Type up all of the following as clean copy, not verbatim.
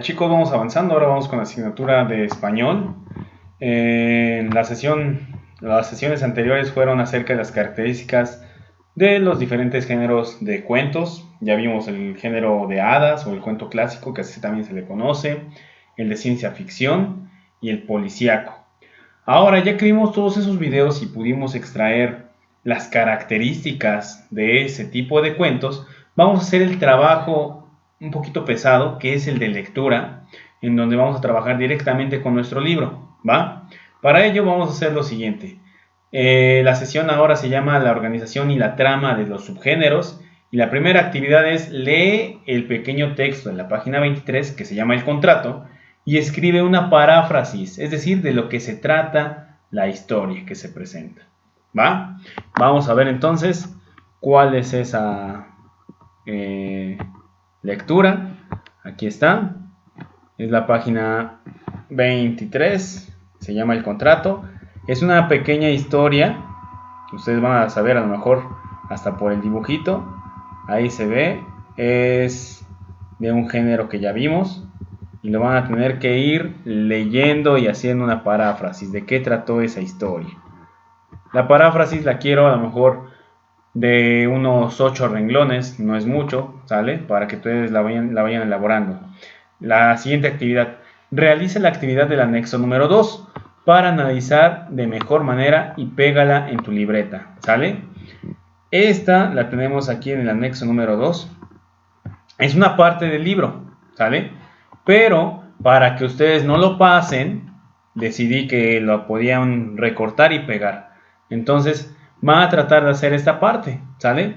Chicos, vamos avanzando. Ahora vamos con la asignatura de español. Las sesiones anteriores fueron acerca de las características de los diferentes géneros de cuentos. Ya vimos el género de hadas o el cuento clásico, que así también se le conoce, el de ciencia ficción y el policíaco. Ahora, ya que vimos todos esos videos y pudimos extraer las características de ese tipo de cuentos, vamos a hacer el trabajo un poquito pesado, que es el de lectura, en donde vamos a trabajar directamente con nuestro libro, ¿va? Para ello vamos a hacer lo siguiente. La sesión ahora se llama la organización y la trama de los subgéneros, y la primera actividad es lee el pequeño texto en la página 23, que se llama el contrato, y escribe una paráfrasis, es decir, de lo que se trata la historia que se presenta, ¿va? Vamos a ver entonces cuál es esa lectura. Aquí está, es la página 23, se llama el contrato. Es una pequeña historia, ustedes van a saber a lo mejor hasta por el dibujito, ahí se ve, es de un género que ya vimos y lo van a tener que ir leyendo y haciendo una paráfrasis de qué trató esa historia. La paráfrasis la quiero a lo mejor de unos 8 renglones, no es mucho, ¿sale? Para que ustedes la vayan elaborando. La siguiente actividad. Realiza la actividad del anexo número 2 para analizar de mejor manera y pégala en tu libreta, ¿sale? Esta la tenemos aquí en el anexo número 2. Es una parte del libro, ¿sale? Pero para que ustedes no lo pasen, decidí que lo podían recortar y pegar. Entonces, van a tratar de hacer esta parte, ¿sale?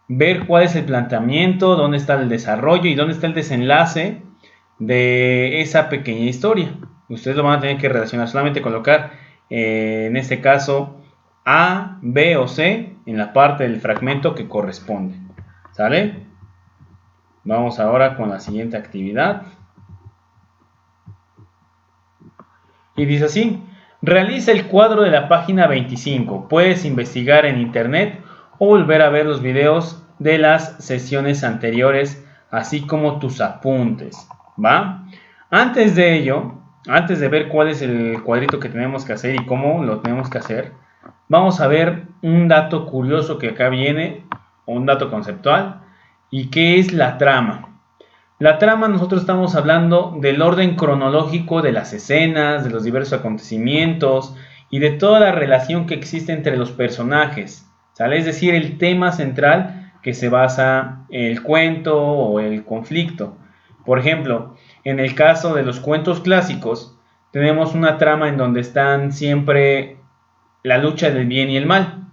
Ver cuál es el planteamiento, dónde está el desarrollo y dónde está el desenlace de esa pequeña historia. Ustedes lo van a tener que relacionar, solamente colocar, en este caso, A, B o C en la parte del fragmento que corresponde, ¿sale? Vamos ahora con la siguiente actividad. Y dice así: realiza el cuadro de la página 25. Puedes investigar en internet o volver a ver los videos de las sesiones anteriores, así como tus apuntes, ¿va? Antes de ello, antes de ver cuál es el cuadrito que tenemos que hacer y cómo lo tenemos que hacer, vamos a ver un dato curioso que acá viene, un dato conceptual, y que es la trama. La trama, nosotros estamos hablando del orden cronológico de las escenas, de los diversos acontecimientos y de toda la relación que existe entre los personajes, ¿sale? Es decir, el tema central que se basa el cuento o el conflicto. Por ejemplo, en el caso de los cuentos clásicos, tenemos una trama en donde están siempre la lucha del bien y el mal,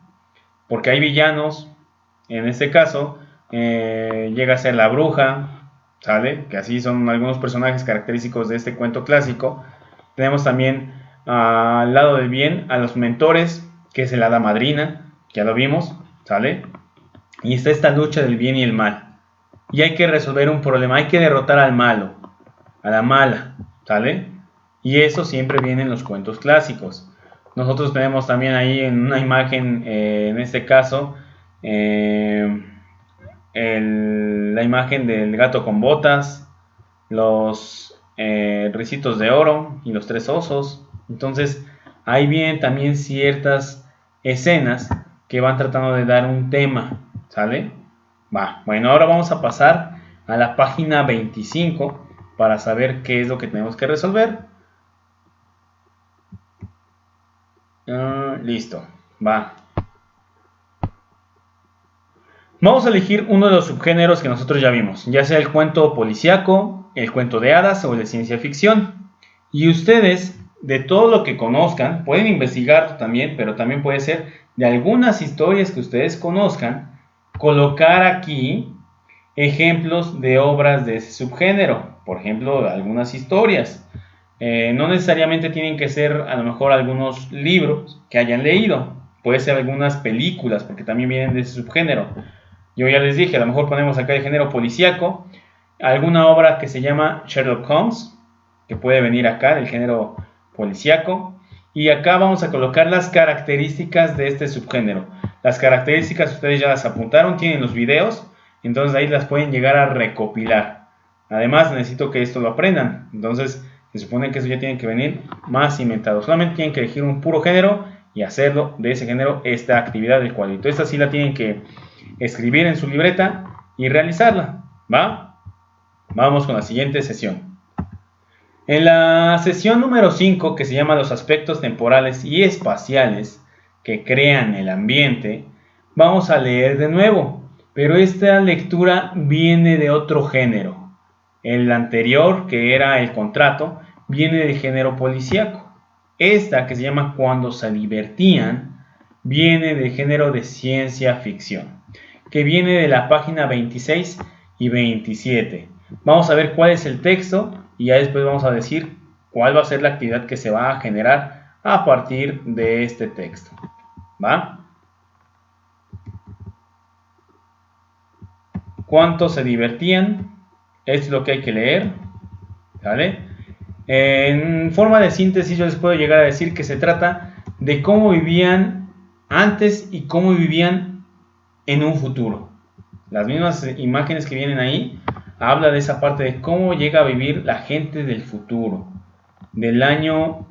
porque hay villanos. En este caso, llega a ser la bruja, ¿sale? Que así son algunos personajes característicos de este cuento clásico. Tenemos también al lado del bien a los mentores, que es el hada madrina, que ya lo vimos, ¿sale? Y está esta lucha del bien y el mal. Y hay que resolver un problema, hay que derrotar al malo, a la mala, ¿sale? Y eso siempre viene en los cuentos clásicos. Nosotros tenemos también ahí en una imagen, en este caso, la imagen del gato con botas, los ricitos de oro y los 3 osos. Entonces ahí vienen también ciertas escenas que van tratando de dar un tema, ¿sale? Bueno, ahora vamos a pasar a la página 25 para saber qué es lo que tenemos que resolver. Listo, Vamos a elegir uno de los subgéneros que nosotros ya vimos, ya sea el cuento policíaco, el cuento de hadas o el de ciencia ficción. Y ustedes, de todo lo que conozcan, pueden investigar también, pero también puede ser de algunas historias que ustedes conozcan, colocar aquí ejemplos de obras de ese subgénero. Por ejemplo, algunas historias. No necesariamente tienen que ser a lo mejor algunos libros que hayan leído. Puede ser algunas películas, porque también vienen de ese subgénero. Yo ya les dije, a lo mejor ponemos acá el género policíaco, alguna obra que se llama Sherlock Holmes, que puede venir acá del género policíaco, y acá vamos a colocar las características de este subgénero. Las características ustedes ya las apuntaron, tienen los videos, entonces ahí las pueden llegar a recopilar. Además, necesito que esto lo aprendan. Entonces, se supone que eso ya tiene que venir más inventado. Solamente tienen que elegir un puro género y hacerlo de ese género esta actividad del cuadrito. Esta sí la tienen que escribir en su libreta y realizarla. ¿Va? Vamos con la siguiente sesión. En la sesión número 5, que se llama los aspectos temporales y espaciales que crean el ambiente, vamos a leer de nuevo, pero esta lectura viene de otro género. El anterior, que era el contrato, viene del género policíaco. Esta, que se llama Cuando se divertían, viene del género de ciencia ficción, que viene de la página 26 y 27. Vamos a ver cuál es el texto y ya después vamos a decir cuál va a ser la actividad que se va a generar a partir de este texto. ¿Va? ¿Cuánto se divertían? Es lo que hay que leer. ¿Vale? En forma de síntesis yo les puedo llegar a decir que se trata de cómo vivían antes y cómo vivían en un futuro. Las mismas imágenes que vienen ahí habla de esa parte de cómo llega a vivir la gente del futuro, del año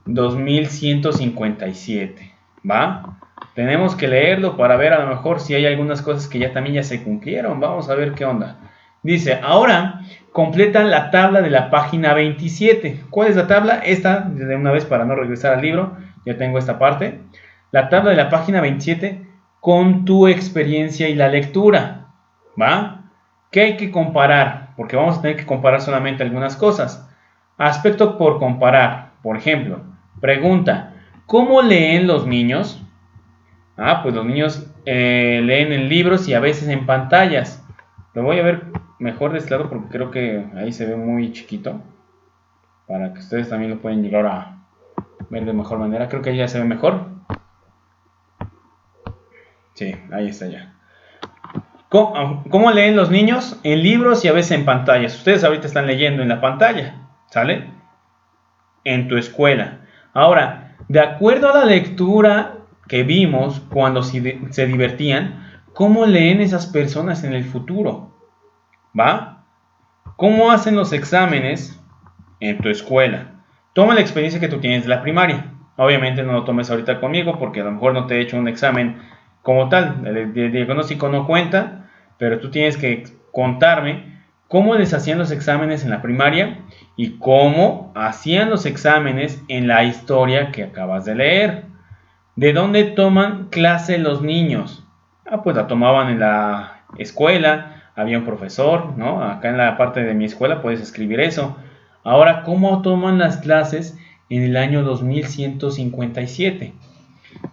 2157. ¿Va? Tenemos que leerlo para ver a lo mejor si hay algunas cosas que ya también ya se cumplieron. Vamos a ver qué onda. Dice, ahora completan la tabla de la página 27. ¿Cuál es la tabla? Esta, de una vez para no regresar al libro, ya tengo esta parte. La tabla de la página 27 con tu experiencia y la lectura. ¿Va? ¿Qué hay que comparar? Porque vamos a tener que comparar solamente algunas cosas. Aspecto por comparar. Por ejemplo, pregunta, ¿cómo leen los niños? Pues los niños leen en libros y a veces en pantallas. Lo voy a ver mejor de este lado porque creo que ahí se ve muy chiquito. Para que ustedes también lo puedan llegar a ver de mejor manera. Creo que ahí ya se ve mejor. Sí, ahí está ya. ¿Cómo leen los niños? En libros y a veces en pantallas. Ustedes ahorita están leyendo en la pantalla, ¿sale? En tu escuela. Ahora, de acuerdo a la lectura que vimos cuando se divertían, ¿cómo leen esas personas en el futuro? ¿Va? ¿Cómo hacen los exámenes en tu escuela? Toma la experiencia que tú tienes de la primaria. Obviamente no lo tomes ahorita conmigo porque a lo mejor no te he hecho un examen como tal. El diagnóstico no cuenta, pero tú tienes que contarme cómo les hacían los exámenes en la primaria y cómo hacían los exámenes en la historia que acabas de leer. ¿De dónde toman clase los niños? Pues la tomaban en la escuela, había un profesor, ¿no? Acá en la parte de mi escuela puedes escribir eso. Ahora, ¿cómo toman las clases en el año 2157?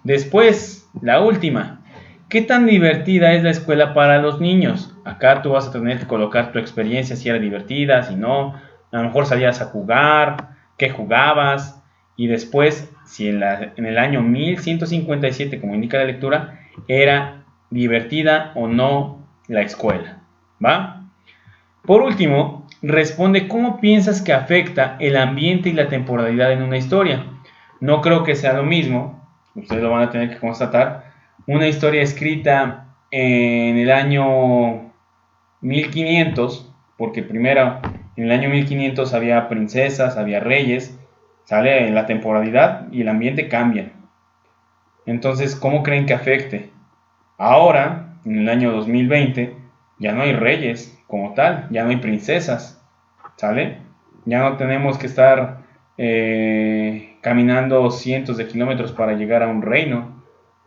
Después, la última. ¿Qué tan divertida es la escuela para los niños? Acá tú vas a tener que colocar tu experiencia, si era divertida, si no. A lo mejor salías a jugar, qué jugabas. Y después, si en el año 1157, como indica la lectura, era divertida o no la escuela. ¿Va? Por último, responde cómo piensas que afecta el ambiente y la temporalidad en una historia. No creo que sea lo mismo, ustedes lo van a tener que constatar, una historia escrita en el año 1500, porque primero en el año 1500 había princesas, había reyes, sale la temporalidad y el ambiente cambian. Entonces, ¿cómo creen que afecte? Ahora, en el año 2020, ya no hay reyes como tal, ya no hay princesas, ¿sale? Ya no tenemos que estar caminando cientos de kilómetros para llegar a un reino,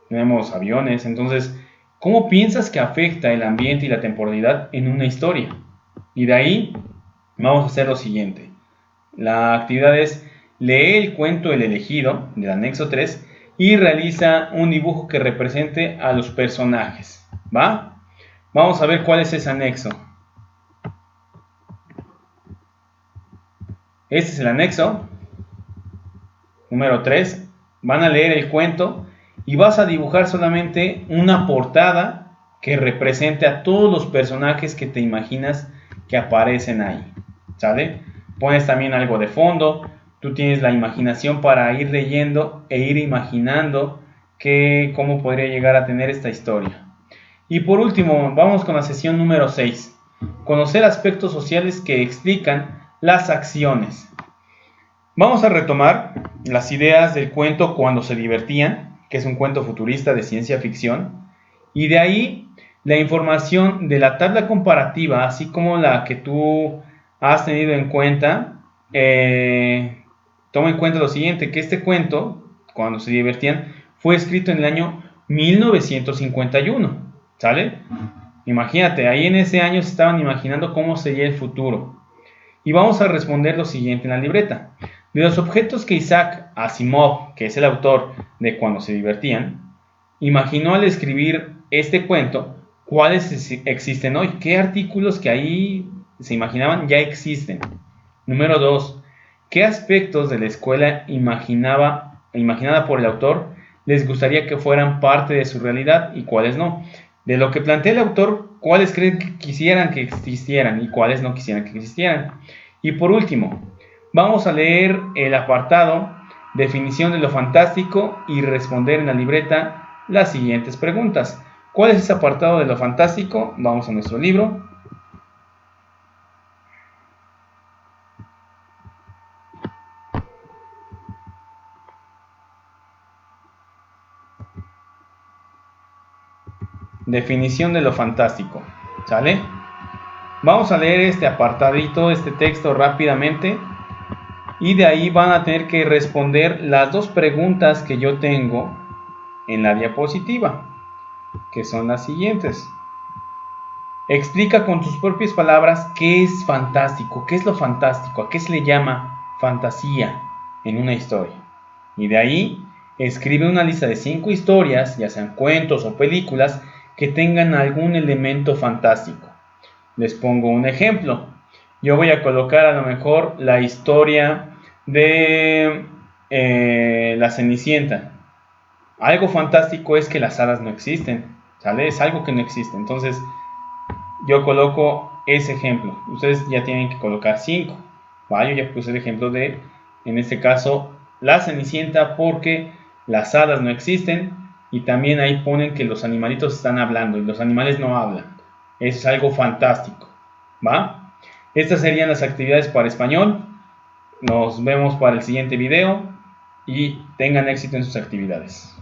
tenemos aviones. Entonces, ¿cómo piensas que afecta el ambiente y la temporalidad en una historia? Y de ahí vamos a hacer lo siguiente. La actividad es lee el cuento El elegido del anexo 3 y realiza un dibujo que represente a los personajes. ¿Va? Vamos a ver cuál es ese anexo. Este es el anexo número 3. Van a leer el cuento y vas a dibujar solamente una portada que represente a todos los personajes que te imaginas que aparecen ahí. ¿Sale? Pones también algo de fondo. Tú tienes la imaginación para ir leyendo e ir imaginando cómo podría llegar a tener esta historia. Y por último, vamos con la sesión número 6. Conocer aspectos sociales que explican las acciones. Vamos a retomar las ideas del cuento Cuando se divertían, que es un cuento futurista de ciencia ficción, y de ahí la información de la tabla comparativa, así como la que tú has tenido en cuenta. Toma en cuenta lo siguiente, que este cuento, Cuando se divertían, fue escrito en el año 1951, ¿sale? Imagínate, ahí en ese año se estaban imaginando cómo sería el futuro. Y vamos a responder lo siguiente en la libreta. De los objetos que Isaac Asimov, que es el autor de Cuando se divertían, imaginó al escribir este cuento, ¿cuáles existen hoy? ¿Qué artículos que ahí se imaginaban ya existen? Número 2. ¿Qué aspectos de la escuela imaginada por el autor les gustaría que fueran parte de su realidad y cuáles no? De lo que plantea el autor, ¿cuáles creen que quisieran que existieran y cuáles no quisieran que existieran? Y por último, vamos a leer el apartado Definición de lo fantástico y responder en la libreta las siguientes preguntas. ¿Cuál es ese apartado de lo fantástico? Vamos a nuestro libro. Definición de lo fantástico, ¿sale? Vamos a leer este apartadito, este texto rápidamente, y de ahí van a tener que responder las dos preguntas que yo tengo en la diapositiva, que son las siguientes. Explica con tus propias palabras qué es fantástico, qué es lo fantástico, a qué se le llama fantasía en una historia. Y de ahí escribe una lista de 5 historias, ya sean cuentos o películas, que tengan algún elemento fantástico. Les pongo un ejemplo. Yo voy a colocar a lo mejor la historia de la Cenicienta. Algo fantástico es que las hadas no existen, ¿sale? Es algo que no existe. Entonces, yo coloco ese ejemplo. Ustedes ya tienen que colocar 5. Yo ya puse el ejemplo de, en este caso, la Cenicienta, porque las hadas no existen. Y también ahí ponen que los animalitos están hablando y los animales no hablan. Eso es algo fantástico, ¿va? Estas serían las actividades para español. Nos vemos para el siguiente video y tengan éxito en sus actividades.